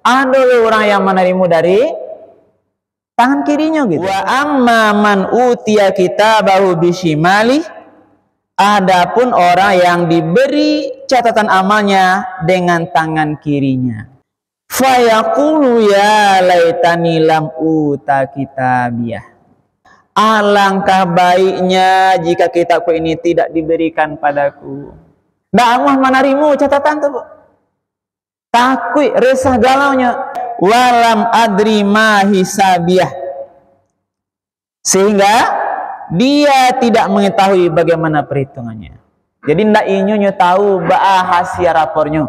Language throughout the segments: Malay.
Ada orang yang menerima dari tangan kirinya gitu. Wa amma man utiya kitabahu bishimali, adapun orang yang diberi catatan amalnya dengan tangan kirinya. Fa yaqulu ya laitani lam uta kitabiyah. Alangkah baiknya jika kitabku ini tidak diberikan padaku. Ndak amah menarimu catatan tu. Takut resah galaunya. Walam adri ma hisabiyah, sehingga dia tidak mengetahui bagaimana perhitungannya. Jadi ndak inyo tahu hasil rapornya.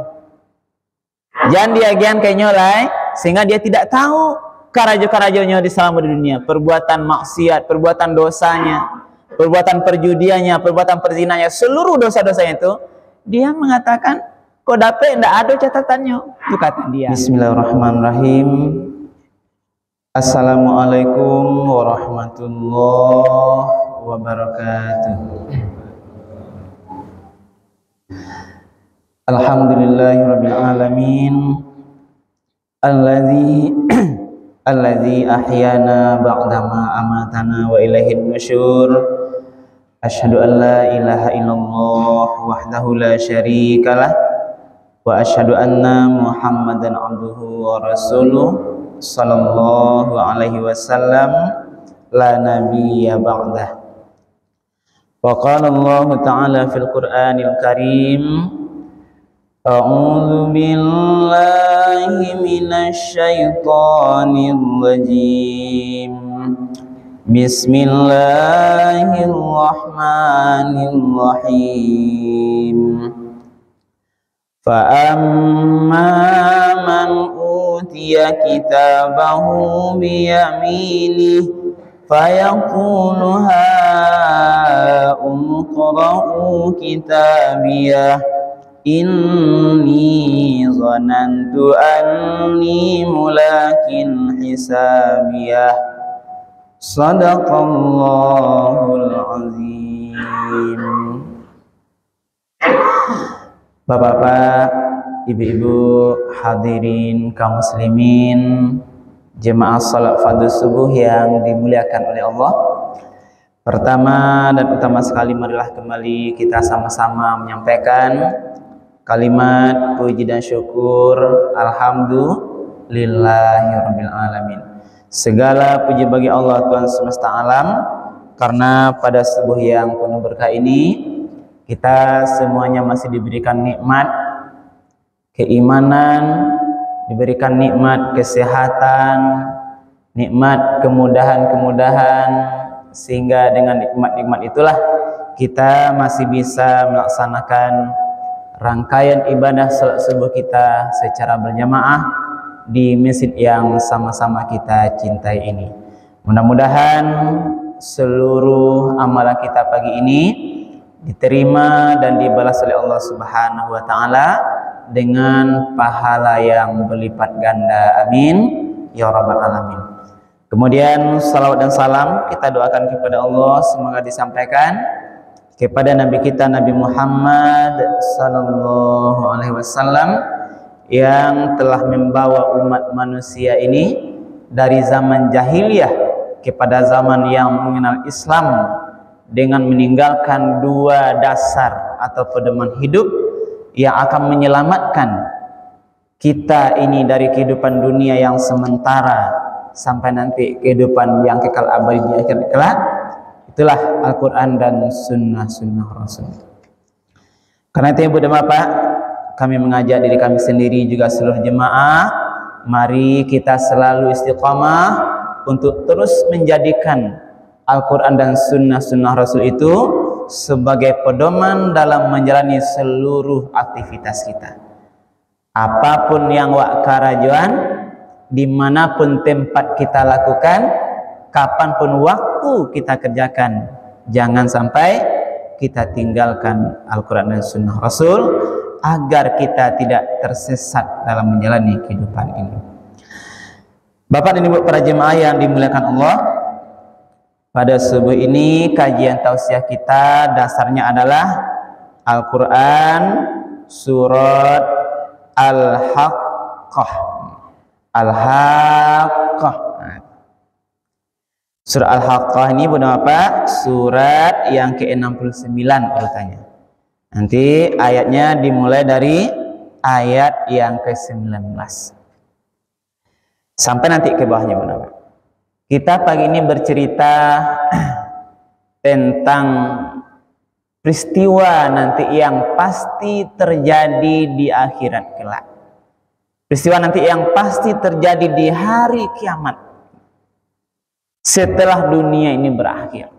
Jangan dia gian kayaknya lah, sehingga dia tidak tahu karajo-karajonya di selama dunia, perbuatan maksiat, perbuatan dosanya, perbuatan perjudiannya, perbuatan perzinanya, seluruh dosa-dosanya itu dia mengatakan kok dapat ndak ada catatannya. Itu kata dia. Bismillahirrahmanirrahim. Assalamualaikum warahmatullahi wabarakatuh. Alhamdulillahirabbil alamin. Alladzi ahyana ba'dama amatana wa ilaihin nusyur. Asyhadu an la ilaha illallah wahdahu la syarikalah wa asyhadu anna Muhammadan abduhu wa rasuluh sallallahu alaihi wasallam la nabiyya ba'dah. Wa qala Allah ta'ala fil Qur'anil Karim, a'udzu billahi minasy syaithanir rajim. Bismillahirrahmanirrahim. Fa'amma man utiya kitabahu biyaminih fayaqulu ha'umqra'u kitabiyah inni zanantu anni mulakin hisabiyah. Sadaqallahul azim. Bapak-bapak, ibu-ibu, hadirin kaum muslimin, jemaah salat fardhu subuh yang dimuliakan oleh Allah. Pertama dan utama sekali, marilah kembali kita sama-sama menyampaikan kalimat puji dan syukur alhamdulillahirabbil alamin. Segala puji bagi Allah Tuhan semesta alam, karena pada subuh yang penuh berkah ini kita semuanya masih diberikan nikmat keimanan, diberikan nikmat kesehatan, nikmat kemudahan-kemudahan, sehingga dengan nikmat-nikmat itulah kita masih bisa melaksanakan rangkaian ibadah salat subuh kita secara berjamaah di masjid yang sama-sama kita cintai ini. Mudah-mudahan seluruh amalan kita pagi ini diterima dan dibalas oleh Allah Subhanahu wa taala dengan pahala yang berlipat ganda. Amin ya rabbal alamin. Kemudian salawat dan salam kita doakan kepada Allah semoga disampaikan kepada Nabi kita Nabi Muhammad sallallahu alaihi wasallam yang telah membawa umat manusia ini dari zaman jahiliyah kepada zaman yang mengenal Islam dengan meninggalkan dua dasar atau pedoman hidup yang akan menyelamatkan kita ini dari kehidupan dunia yang sementara sampai nanti kehidupan yang kekal abadi di akhirat kelak. Itulah Al-Quran dan sunnah-sunnah Rasul. Karena itu ibu dan bapak, kami mengajak diri kami sendiri juga seluruh jemaah, mari kita selalu istiqamah untuk terus menjadikan Al-Quran dan sunnah-sunnah Rasul itu sebagai pedoman dalam menjalani seluruh aktivitas kita. Apapun yang wak karajuan, dimanapun tempat kita lakukan, kapanpun waktu kita kerjakan, jangan sampai kita tinggalkan Al-Quran dan sunnah Rasul agar kita tidak tersesat dalam menjalani kehidupan ini. Bapak dan ibu para jemaah yang dimuliakan Allah, pada subuh ini kajian tausiah kita dasarnya adalah Al-Quran surat Al-Haqqah. Al-Haqqah. Surah Al-Haqqah ini bernama apa? Surat yang ke-69 urutannya. Nanti ayatnya dimulai dari ayat yang ke-19 sampai nanti ke bawahnya bernama. Kita pagi ini bercerita tentang peristiwa nanti yang pasti terjadi di akhirat kelak. Peristiwa nanti yang pasti terjadi di hari kiamat setelah dunia ini berakhir.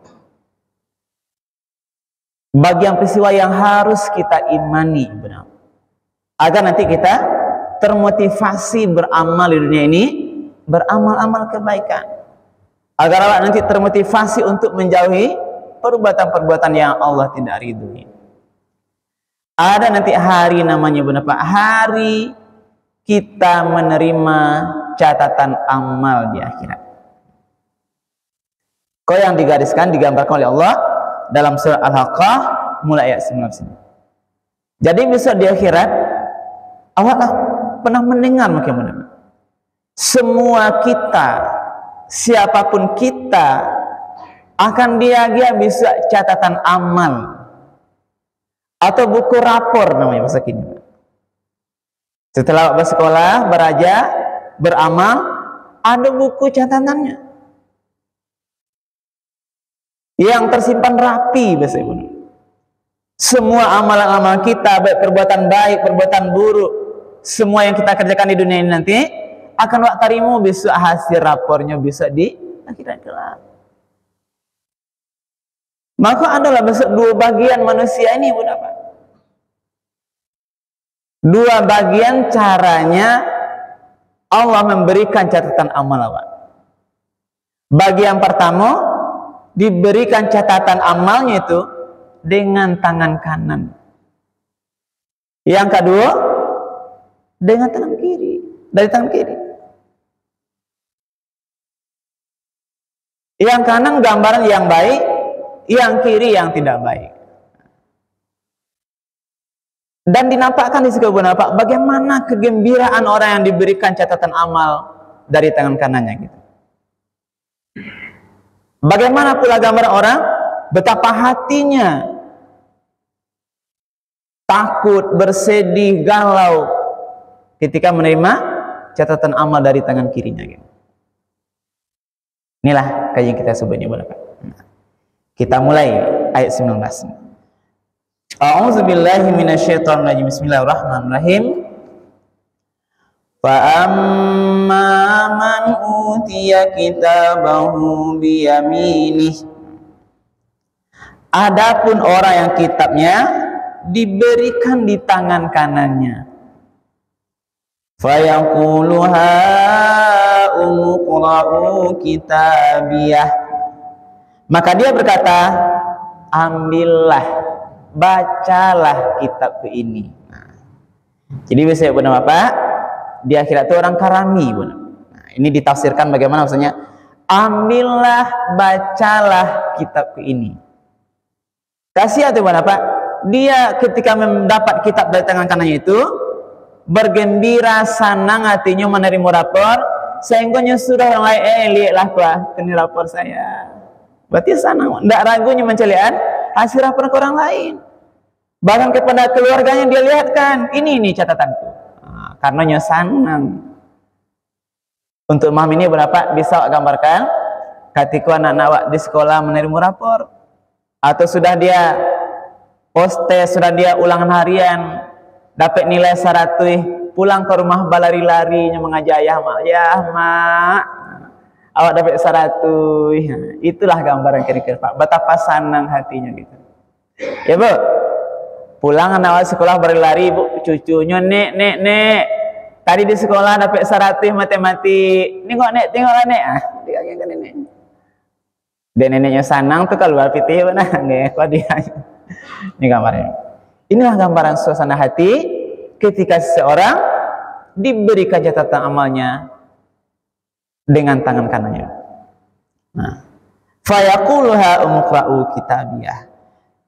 Bagian peristiwa yang harus kita imani benar, agar nanti kita termotivasi beramal di dunia ini, beramal-amal kebaikan, agar Allah nanti termotivasi untuk menjauhi perbuatan-perbuatan yang Allah tidak ridhoi. Ada nanti hari namanya berapa? Hari kita menerima catatan amal di akhirat. Kau yang digariskan, digambarkan oleh Allah dalam surah Al-Haqqah mulai ayat 19. Jadi besok di akhirat, Allah pernah mendengar bagaimana semua kita, siapapun kita, akan dia bisa catatan amal atau buku rapor namanya bahasa kini. Setelah bersekolah, beraja, beramal, ada buku catatannya yang tersimpan rapi bahasa ibu. Semua amalan-amalan kita, baik perbuatan baik, perbuatan buruk, semua yang kita kerjakan di dunia ini nanti akan wak tarimu besok hasil rapornya bisa di akhirat kelak. Maka adalah besok dua bagian manusia ini berapa? Dua bagian caranya Allah memberikan catatan amal apa? Bagi yang pertama diberikan catatan amalnya itu dengan tangan kanan. Yang kedua dengan tangan kiri, dari tangan kiri. Yang kanan gambaran yang baik, yang kiri yang tidak baik. Dan dinampakkan di sebuah nampak bagaimana kegembiraan orang yang diberikan catatan amal dari tangan kanannya gitu. Bagaimana pula gambaran orang betapa hatinya takut, bersedih, galau ketika menerima catatan amal dari tangan kirinya gitu. Inilah kajian kita sebutnya berapa. Kita mulai ayat 19. A'udzubillahi minasyaitonirrajim. Bismillahirrahmanirrahim. Fa amma man utiya kitabahu biyaminih. Adapun orang yang kitabnya diberikan di tangan kanannya. Fa yaqulu ha umqra'u kitabiyah. Maka dia berkata, ambillah, bacalah kitabku ini. Jadi biasanya benar apa? Di akhirat itu orang karami, ini ditafsirkan bagaimana maksudnya? Ambillah, bacalah kitabku ini. Kasih atau apa? Dia ketika mendapat kitab dari tangan kanannya itu bergembira, senang hatinya menerima rapor, sehingga nyuruh orang lain, lihatlah pak, ini rapor saya. Berarti senang, tidak ragunya mencelian hasil rapor ke orang lain. Bahkan kepada keluarganya dia lihatkan, ini catatanku. Karena senang. Untuk memahami ini berapa bisa gambarkan ketika anak-anak di sekolah menerima rapor atau sudah dia post-test, sudah dia ulangan harian dapat nilai 100, pulang ke rumah balari-larinya mengajak ayah mak, ya mak awak dapat 100. Itulah gambaran kira-kira Pak, betapa senang hatinya gitu ya Bu. Pulang anak sekolah berlari, ibu cucunya, nek, tadi di sekolah dapat 100 matematik. Tengok nek, tengoklah nek. Dia ke nenek. Dan neneknya senang tuh kalau berpikir benar nih, kok dia. Ini gambarnya. Inilah gambaran suasana hati ketika seseorang diberikan catatan amalnya dengan tangan kanannya. Nah, fa yaquluha umqra'u kitabiyah.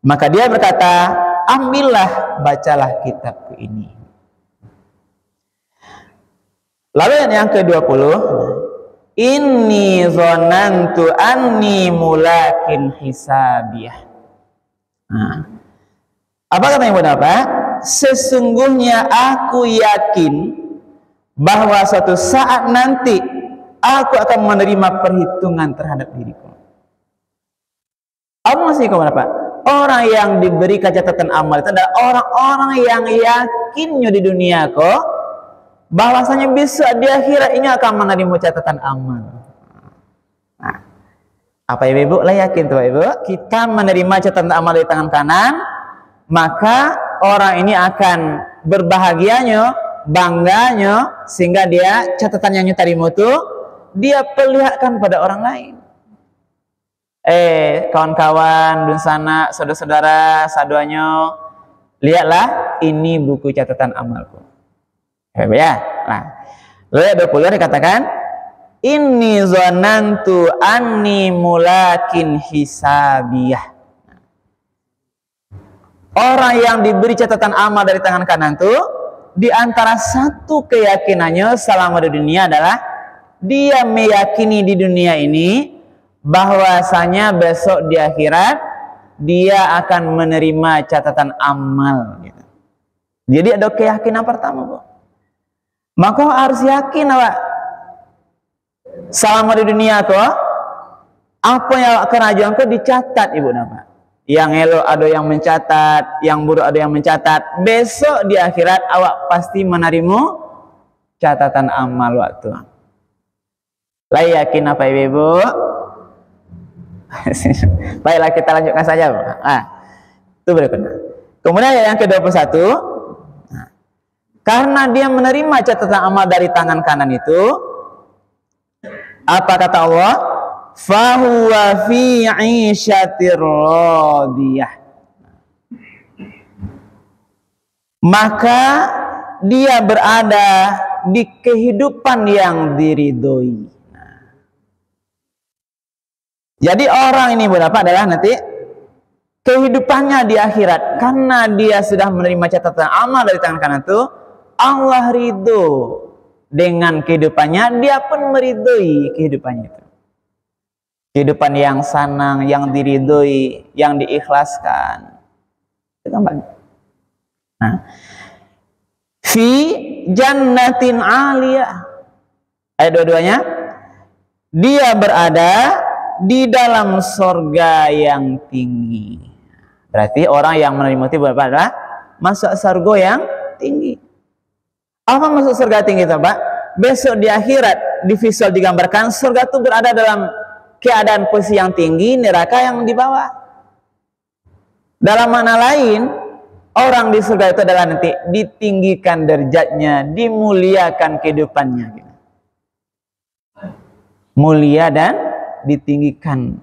Maka dia berkata, ambillah, bacalah kitabku ini. Lalu yang ke-20, inni zonantu anni mulakin hisabiyah. Nah, apa katanya Ibu Bapak? Sesungguhnya aku yakin bahwa suatu saat nanti aku akan menerima perhitungan terhadap diriku. Apa maksudnya Bapak? Orang yang diberi catatan amal itu adalah orang-orang yang yakinnya di dunia kok bahwasanya besok di akhirat ini akan menerima catatan amal. Nah, apa Ibu lah yakin tuh Ibu? Kita menerima catatan amal di tangan kanan, maka orang ini akan berbahagianya, bangganya, sehingga dia catatan yang terima itu dia perlihatkan pada orang lain. Kawan-kawan, dunsana, saudara-saudara, saduanyo, lihatlah ini buku catatan amalku. Ya. Nah, lalu ayat 20 dikatakan, inni zonantu anni mulakin hisabiyah. Orang yang diberi catatan amal dari tangan kanan itu, di antara satu keyakinannya selama di dunia adalah dia meyakini di dunia ini bahwasanya besok di akhirat dia akan menerima catatan amal gitu. Jadi ada keyakinan pertama, Bu. Maka harus yakin awak selama di dunia kok apa yang awak kerajaan kok dicatat Ibu nama. Yang elok ada yang mencatat, yang buruk ada yang mencatat. Besok di akhirat awak pasti menerima catatan amal waktu. Lah yakin apa Ibu? Baiklah kita lanjutkan saja. Itu berikutnya. Kemudian yang ke-21, karena dia menerima catatan amal dari tangan kanan itu, apa kata Allah? Fahuwa fi 'isyatir radiyah. Maka dia berada di kehidupan yang diridhoi. Jadi orang ini berapa adalah nanti kehidupannya di akhirat karena dia sudah menerima catatan amal dari tangan kanan itu, Allah ridho dengan kehidupannya, dia pun meridhoi kehidupannya itu. Kehidupan yang senang, yang diridhoi, yang diikhlaskan. Itu kan? Nah, fi jannatin 'aliyah. Ayat dua-duanya, dia berada di dalam surga yang tinggi. Berarti orang yang menerima itu adalah masuk surga yang tinggi. Apa masuk surga tinggi itu, Pak? Besok di akhirat di visual digambarkan surga itu berada dalam keadaan posisi yang tinggi, neraka yang di bawah. Dalam makna lain, orang di surga itu adalah nanti ditinggikan derajatnya, dimuliakan kehidupannya. Mulia dan ditinggikan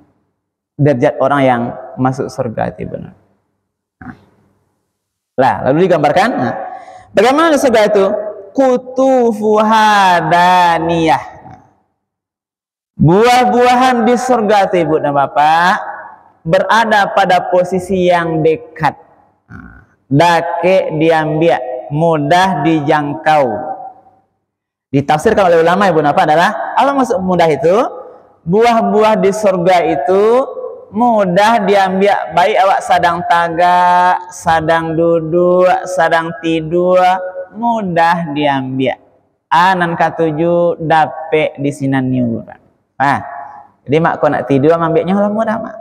derajat orang yang masuk surga itu benar. Lalu digambarkan, bagaimana di surga itu? Kutufuha daniyah. Buah-buahan di surga itu Ibu dan Bapak berada pada posisi yang dekat. Dake diambil, mudah dijangkau. Ditafsirkan oleh ulama Ibu dan Bapak adalah Allah maksud mudah itu, buah-buah di surga itu mudah diambil, baik awak sedang tagak, sedang duduk, sedang tidur, mudah diambil. Anan katuju dapet di sinan nyuran. Jadi mak kau nak tidur ambilnya lah mudah mak.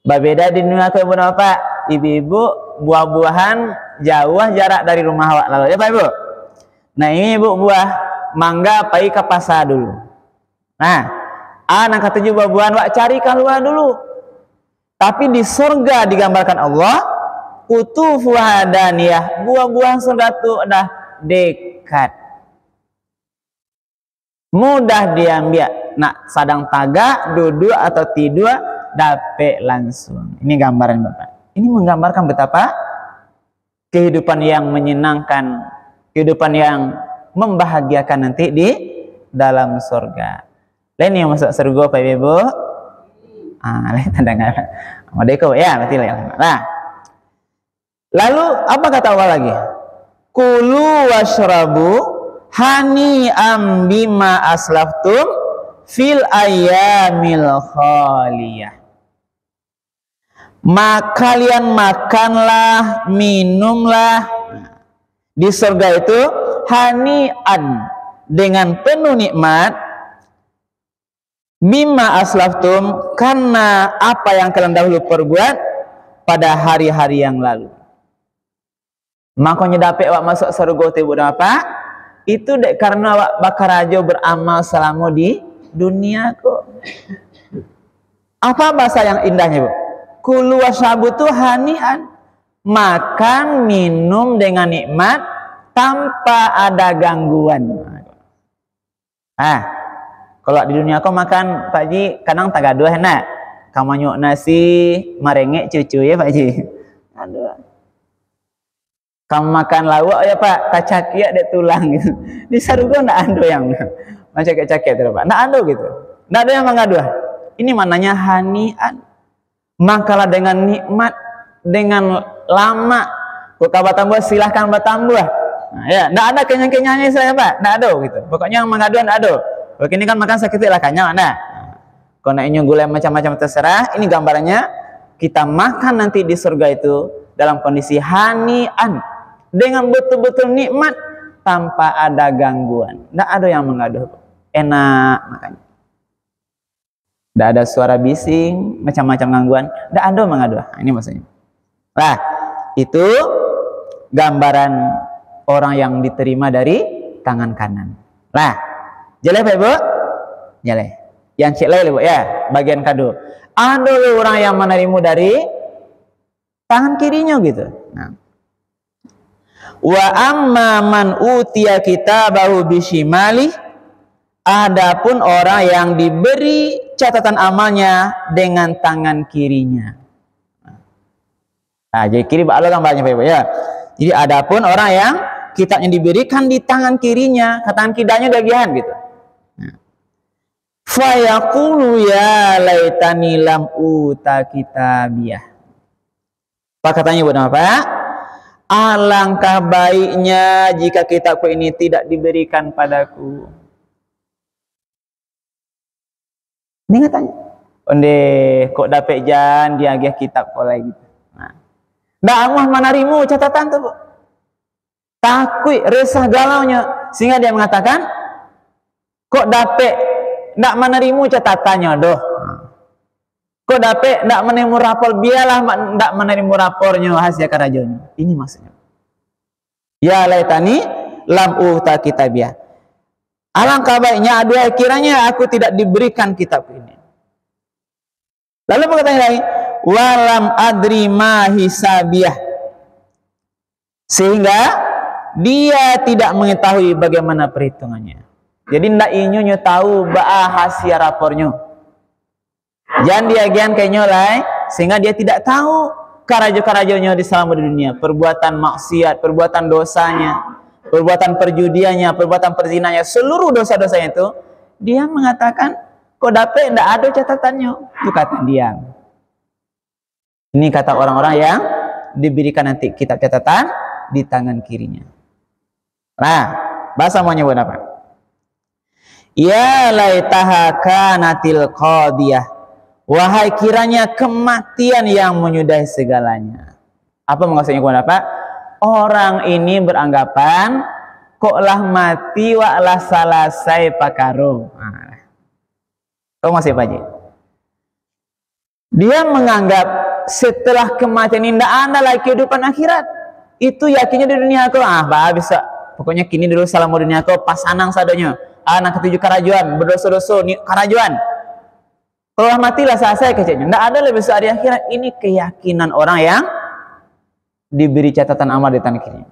Berbeda di dunia ke Ibu Bapak, ibu-ibu buah-buahan jauh jarak dari rumah awak lalu ya Pak Ibu. Nah ini Ibu buah mangga pergi ke pasar dulu. Anak kata buah-buahan wak cari keluar dulu. Tapi di surga digambarkan Allah kutufuha daniyah, buah-buahan surga itu udah dekat, mudah diambil. Nak sedang tagak, duduk atau tidur dapat langsung. Ini gambaran Bapak. Ini menggambarkan betapa kehidupan yang menyenangkan, kehidupan yang membahagiakan nanti di dalam surga. Lain yang masuk surga Pak Ibu. Lain tandangan. Modeko ya, berarti lah. Nah. Lalu apa kata Allah lagi? Kulu washrabu hani'am bima aslaftum fil ayyamil khaliyah. Kalian makanlah, minumlah di surga itu hani'an, dengan penuh nikmat, bima aslaftum, karena apa yang kalian dahulu perbuat pada hari-hari yang lalu. Makanya dapat awak masuk surga itu buat apa? Itu dek karena awak bakar aja beramal selama di dunia kok. Apa bahasa yang indahnya, Bu? Kulu wasyabu tu hani'an, makan minum dengan nikmat tanpa ada gangguan. Kalau di dunia kau makan Pak Ji kadang tak gaduh nak. Kamu nyok nasi merengek cucu ya Pak Ji. Aduh. Kamu makan lawak ya Pak, kacakia dek tulang gitu. Di sarugo ndak ando yang macam kacakia tu Pak. Ndak ando gitu. Ndak ada yang mengaduh. Ini mananya hani'an. Makalah dengan nikmat, dengan lama. Kau kabar tambah silahkan bertambah. Nah, ya, ndak ada kenyang-kenyangnya saya Pak, ndak ada gitu. Pokoknya yang mengaduan ndak ada. Begini kan makan sakit lah kenyang ada. Kalau naiknya gula macam-macam terserah. Ini gambarannya kita makan nanti di surga itu dalam kondisi hani'an, dengan betul-betul nikmat tanpa ada gangguan. Ndak ada yang mengaduh. Enak makanya. Ndak ada suara bising, macam-macam gangguan. Ndak ada mengaduh. Nah, ini maksudnya. Nah, itu gambaran orang yang diterima dari tangan kanan. Nah, jelek Pak Ibu? Jelek. Yang cek lagi Bu ya, bagian kado. Ada orang yang menerima dari tangan kirinya gitu. Nah. Wa amma man utiya kitabahu bisimali, adapun orang yang diberi catatan amalnya dengan tangan kirinya. Nah, jadi kiri bakal gambarnya Pak Ibu ya. Jadi adapun orang yang kitabnya diberikan di tangan kirinya, tangan kidanya bagian gitu. Fa yaqulu ya laitani lam uta kitabiyah. Apa katanya buat apa? Alangkah baiknya jika kitabku ini tidak diberikan padaku. Ini katanya. Onde kok dapat jan dia agak kitab kau lagi gitu. Nah. Ndak amah manarimu catatan tu, Bu. Takut resah galaunya sehingga dia mengatakan kok dapat ndak menerimu catatannya doh. Kok dapat ndak menerimu rapor, biarlah ndak menerimu rapornya hasil kerajanya. Ini maksudnya. Ya laitani lam uta kitabiyah. Alangkah baiknya aduh kiranya aku tidak diberikan kitab ini. Lalu perkataan lagi, walam adri ma hisabiyah. Sehingga dia tidak mengetahui bagaimana perhitungannya. Jadi ndak inyo tahu hasil rapornya. Jangan dia gian kayaknya lah, sehingga dia tidak tahu karajo-karajonya di selama di dunia, perbuatan maksiat, perbuatan dosanya, perbuatan perjudiannya, perbuatan perzinanya, seluruh dosa-dosanya itu, dia mengatakan, kok dapat ndak ada catatannya. Itu kata dia. Ini kata orang-orang yang diberikan nanti kitab catatan di tangan kirinya. Nah, bahasa maunya buat apa? Ya laitaha kanatil qadiyah. Wahai kiranya kematian yang menyudahi segalanya. Apa maksudnya buat apa? Orang ini beranggapan koklah mati waklah selesai pakaro. Nah, kau masih Pak Ji? Dia menganggap setelah kematian ini tidak ada lagi kehidupan akhirat. Itu yakinnya di dunia aku. Bisa. Pokoknya kini dulu selama dunia aku pasanang sadonya. Anak ketujuh karajuan, berdosa-dosa karajuan. Kalau matilah selesai kecilnya. Tidak ada lebih besar di akhirat. Ini keyakinan orang yang diberi catatan amal di tangan kirinya.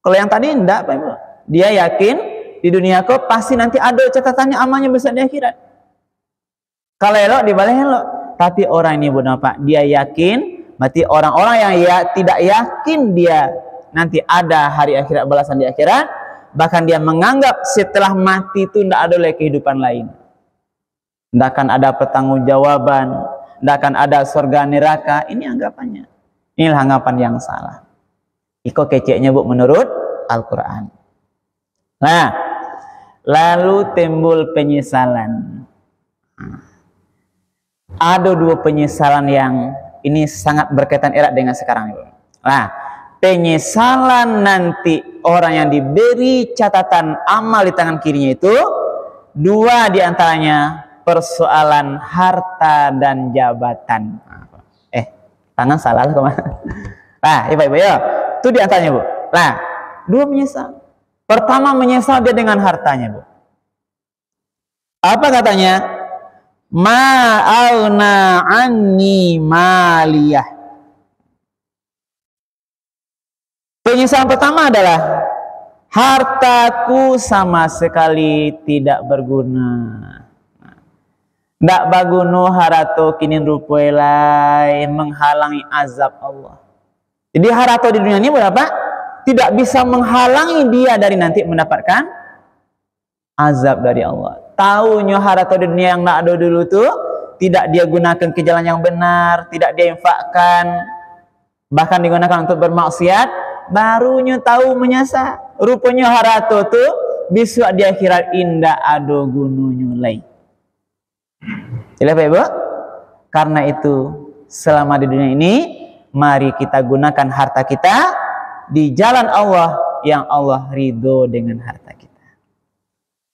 Kalau yang tadi tidak, Pak Ibu. Dia yakin di dunia aku pasti nanti ada catatannya amalnya besar di akhirat. Kalau elok dibalik elok. Tapi orang ini benar Pak, dia yakin. Berarti orang-orang yang tidak yakin dia nanti ada hari akhirat, balasan di akhirat, bahkan dia menganggap setelah mati itu tidak ada lagi kehidupan lain, tidak akan ada pertanggungjawaban, tidak akan ada surga neraka. Ini anggapannya. Inilah anggapan yang salah. Iko keceknya Bu menurut Al-Quran. Nah, lalu timbul penyesalan. Ada dua penyesalan yang ini sangat berkaitan erat dengan sekarang. Nah, penyesalan nanti orang yang diberi catatan amal di tangan kirinya itu dua diantaranya persoalan harta dan jabatan. Tangan salah kemana? Nah, ibu-ibu ya, itu diantaranya bu. Nah, dua menyesal. Pertama menyesal dia dengan hartanya bu. Apa katanya? Ma'auna anni maliyah. Penyesalan pertama adalah hartaku sama sekali tidak berguna. Ndak bagunu harato kinin rupuelai menghalangi azab Allah. Jadi harato di dunia ini berapa? Tidak bisa menghalangi dia dari nanti mendapatkan azab dari Allah. Taunya harato di dunia yang ndak ada dulu tuh tidak dia gunakan ke jalan yang benar, tidak dia infakkan, bahkan digunakan untuk bermaksiat, barunya tahu menyesal. Rupanya harato tuh besok di akhirat indah ada gunanya lain. Jelas Pak Ibu? Karena itu selama di dunia ini mari kita gunakan harta kita di jalan Allah yang Allah ridho dengan harta kita.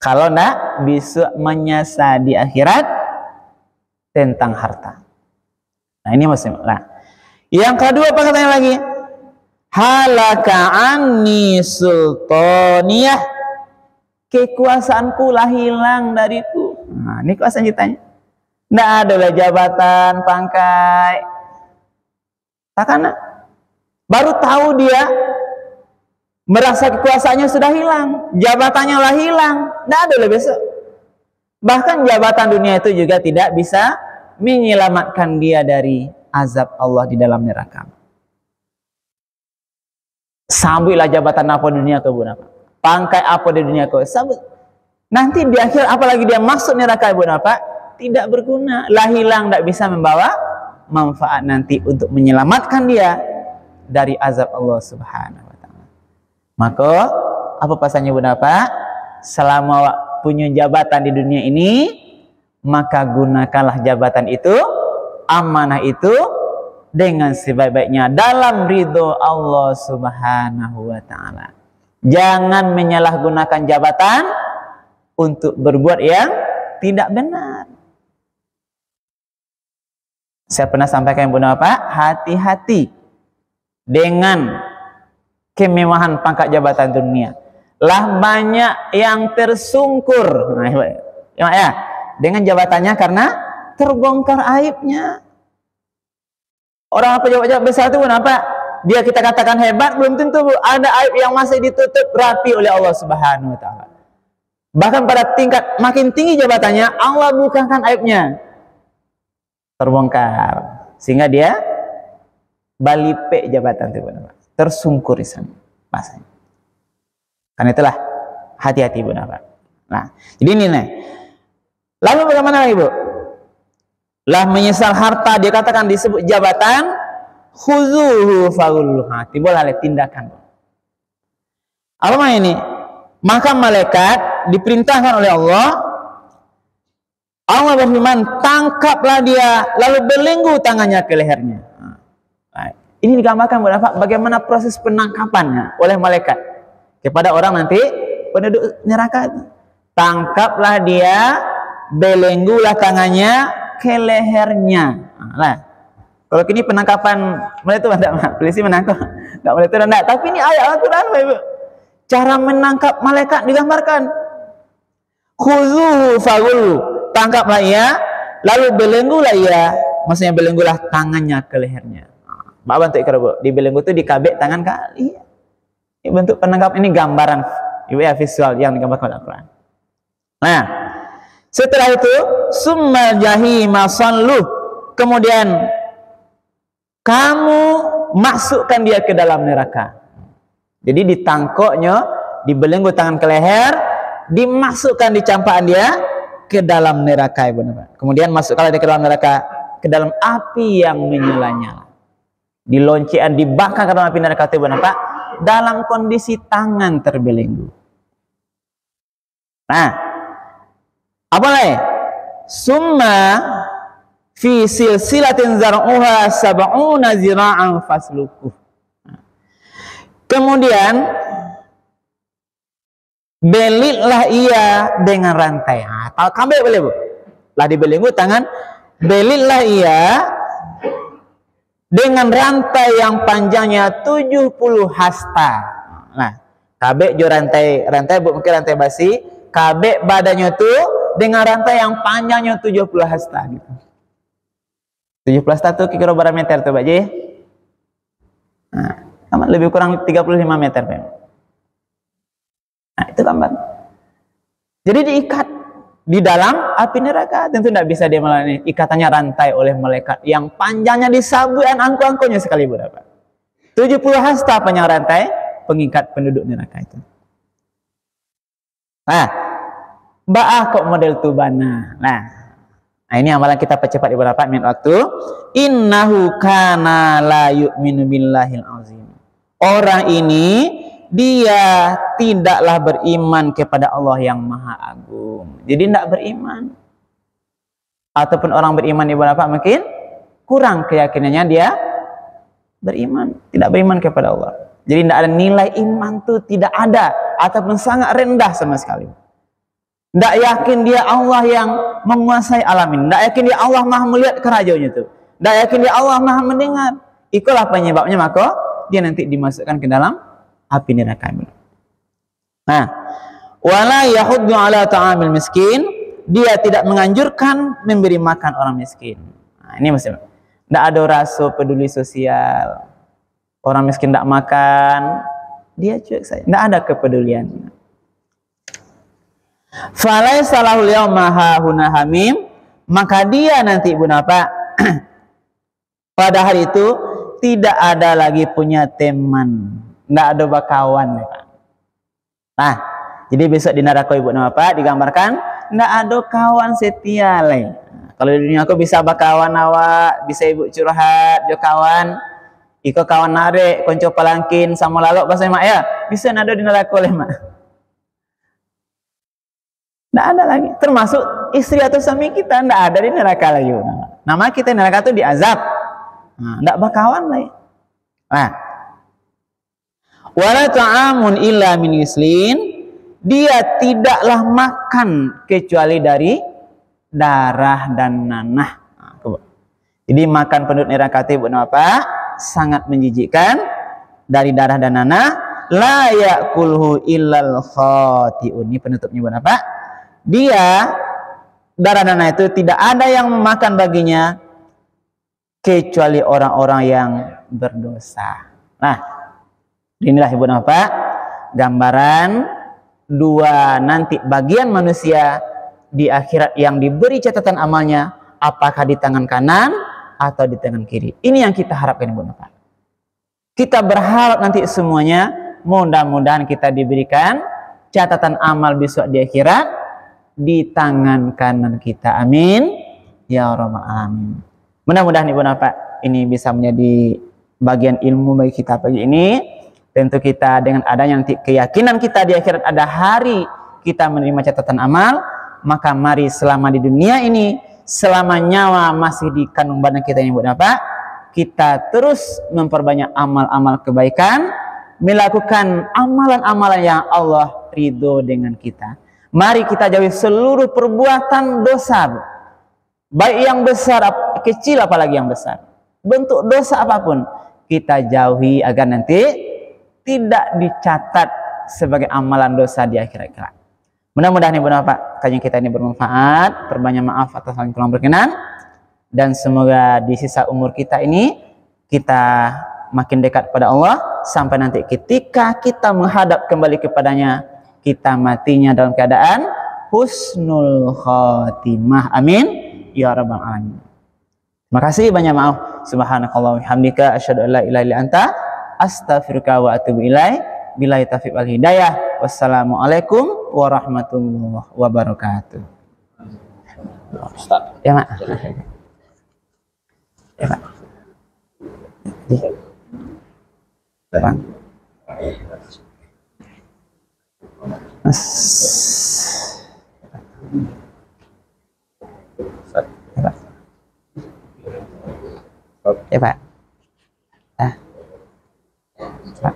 Kalau enggak bisa menyesal di akhirat tentang harta. Nah ini maksudnya. Nah, yang kedua apa katanya lagi? Halaka anni sultaniyah. Kekuasaanku lah hilang dariku. Nah ini kekuasaan ditanya. Nggak ada lah jabatan, pangkat. Takkan baru tahu dia merasa kekuasaannya sudah hilang, jabatannya lah hilang, nggak ada lah besok. Bahkan jabatan dunia itu juga tidak bisa menyelamatkan dia dari azab Allah di dalam neraka. Sabuilah jabatan apa dunia kau apa, pangkat apa di dunia kau, sabut. Nanti di akhir apalagi dia masuk neraka ibu apa? Tidak berguna, lah hilang, tidak bisa membawa manfaat nanti untuk menyelamatkan dia dari azab Allah Subhanahu wa Ta'ala. Maka apa pesannya Bunda Pak? Selama punya jabatan di dunia ini, maka gunakanlah jabatan itu, amanah itu dengan sebaik-baiknya dalam ridho Allah Subhanahu wa Ta'ala. Jangan menyalahgunakan jabatan untuk berbuat yang tidak benar. Saya pernah sampaikan Bunda Bapak, hati-hati dengan kemewahan pangkat jabatan dunia. Lah banyak yang tersungkur, nah, ya, dengan jabatannya karena terbongkar aibnya. Orang apa jawab besar itu Bunda Bapak, dia kita katakan hebat, belum tentu ada aib yang masih ditutup rapi oleh Allah Subhanahu wa Ta'ala. Bahkan pada tingkat makin tinggi jabatannya, Allah bukakan aibnya. Terbongkar sehingga dia balipe jabatan itu tersungkur di sana masanya. Karena itulah hati-hati Bunda Pak. Nah, jadi ini nih. Lalu bagaimana Ibu? Lah menyesal harta dia katakan disebut jabatan, khuzuhu faghulluha. Boleh tindakan. Apa ini? Maka malaikat diperintahkan oleh Allah berfirman, tangkaplah dia, lalu belenggu tangannya ke lehernya. Nah, ini digambarkan bagaimana proses penangkapannya oleh malaikat kepada orang nanti penduduk neraka. Tangkaplah dia, belenggulah tangannya ke lehernya. Nah, kalau kini penangkapan mulai itu tidak, polisi menangkap, tidak boleh itu tidak. Tapi ini ayat Al-Quran, Ibu. Cara menangkap malaikat digambarkan. Khuzuhu faghullu. Tangkaplah ia, lalu belenggulah ia, maksudnya belenggulah tangannya ke lehernya. Pak bentuk ikhra, di belenggu itu dikabek tangan kali. Ini bentuk penangkap, ini gambaran ibu ya, visual yang digambarkan Al-Quran. Nah, setelah itu summal jahima sallu, kemudian kamu masukkan dia ke dalam neraka. Jadi ditangkoknya, dibelenggu tangan ke leher, dimasukkan di campaan dia ke dalam neraka Ibu. Kemudian masuklah dia ke dalam neraka, ke dalam api yang menyala-nyala. Diloncian, dibakar ke dalam api neraka Ibu, dalam kondisi tangan terbelenggu. Nah, apa lagi? Summa fi silsilatin zar'uha sab'una zira'an fasluku. Kemudian belitlah ia dengan rantai. Atau kambe boleh bu? Lah dibelenggu tangan. Belitlah ia dengan rantai yang panjangnya 70 hasta. Nah, kabek jo rantai bu, mungkin rantai basi. Kabek badannya tuh dengan rantai yang panjangnya 70 hasta gitu. 70 hasta tuh kira berapa meter tuh, Pak Ji? Nah, lebih kurang 35 meter, Pak. Nah, itu gambar. Jadi diikat di dalam api neraka. Tentu tidak bisa dia melalui ikatannya rantai oleh malaikat yang panjangnya disabukan angku-angkunya sekali berapa? 70 hasta panjang rantai pengikat penduduk neraka itu. Nah, ba'ah kok model tubana. Nah, ini amalan kita percepat di beberapa menit waktu. Innahu kana la yu'minu billahil azim. Orang ini dia tidaklah beriman kepada Allah yang maha agung. Jadi tidak beriman. Ataupun orang beriman di beberapa mungkin kurang keyakinannya dia beriman, tidak beriman kepada Allah. Jadi tidak ada nilai iman itu, tidak ada ataupun sangat rendah sama sekali. Tidak yakin dia Allah yang menguasai alam ini. Tidak yakin dia Allah maha melihat kerajaannya itu. Tidak yakin dia Allah maha mendengar. Itulah penyebabnya maka dia nanti dimasukkan ke dalam api neraka. Nah, wala yahuddu ala ta'amil miskin, dia tidak menganjurkan memberi makan orang miskin. Nah, ini maksudnya. Tidak ada rasa peduli sosial. Orang miskin tidak makan, dia cuek saja. Tidak ada kepedulian. Falaisa lahul yauma hahuna hamim, maka dia nanti Ibu Napa pada hari itu tidak ada lagi punya teman, tidak ada bakawan. Nah, jadi besok di neraka Ibu Napa digambarkan tidak ada kawan setia lagi. Kalau di dunia aku bisa bakawan awak, bisa ibu curhat, jo kawan. Iko kawan narik, konco palangkin, sama lalok bahasa mak ya. Bisa nado di neraka oleh mak. Tidak ada lagi. Termasuk istri atau suami kita tidak ada di neraka lagi. Nama kita di neraka itu diazab. Tidak bakawan lagi. Nah, wala ta'amun illa min gislin, dia tidaklah makan kecuali dari darah dan nanah. Jadi makan penduduk neraka itu apa? Sangat menjijikkan, dari darah dan nanah. La ya'kulhu illal khati'un. Ini penutupnya buat apa? Dia darah dan nanah itu tidak ada yang memakan baginya kecuali orang-orang yang berdosa. Nah, inilah Ibu apa? Gambaran dua nanti bagian manusia di akhirat yang diberi catatan amalnya, apakah di tangan kanan atau di tangan kiri. Ini yang kita harapkan Ibu Napa. Kita berharap nanti semuanya mudah-mudahan kita diberikan catatan amal besok di akhirat di tangan kanan kita. Amin ya rabbal alamin. Mudah-mudahan Ibu Napa ini bisa menjadi bagian ilmu bagi kita pagi ini. Tentu kita dengan adanya nanti keyakinan kita di akhirat ada hari kita menerima catatan amal, maka mari selama di dunia ini, selama nyawa masih di kandung badan kita ini Ibu Napa, kita terus memperbanyak amal-amal kebaikan, melakukan amalan-amalan yang Allah ridho dengan kita. Mari kita jauhi seluruh perbuatan dosa, baik yang besar, kecil apalagi yang besar. Bentuk dosa apapun kita jauhi agar nanti tidak dicatat sebagai amalan dosa di akhirat kelak. Mudah-mudahan Ibu Napa kajian kita ini bermanfaat. Perbanyak maaf atas hal yang kurang berkenan, dan semoga di sisa umur kita ini kita makin dekat pada Allah sampai nanti ketika kita menghadap kembali kepadanya, kita matinya dalam keadaan husnul khotimah. Amin ya rabbal alamin. Terima kasih, banyak maaf. Subhanakallah wa bihamdika asyhadu an la ilaha illa anta astaghfiruka wa atubu ilaik. Billahi taufiq wal hidayah. Wassalamualaikum warahmatullahi wabarakatuh. Ustaz. Ya, Mak. Ya, Pak. Bang. Mas. Ya Pak. Ah. Pak.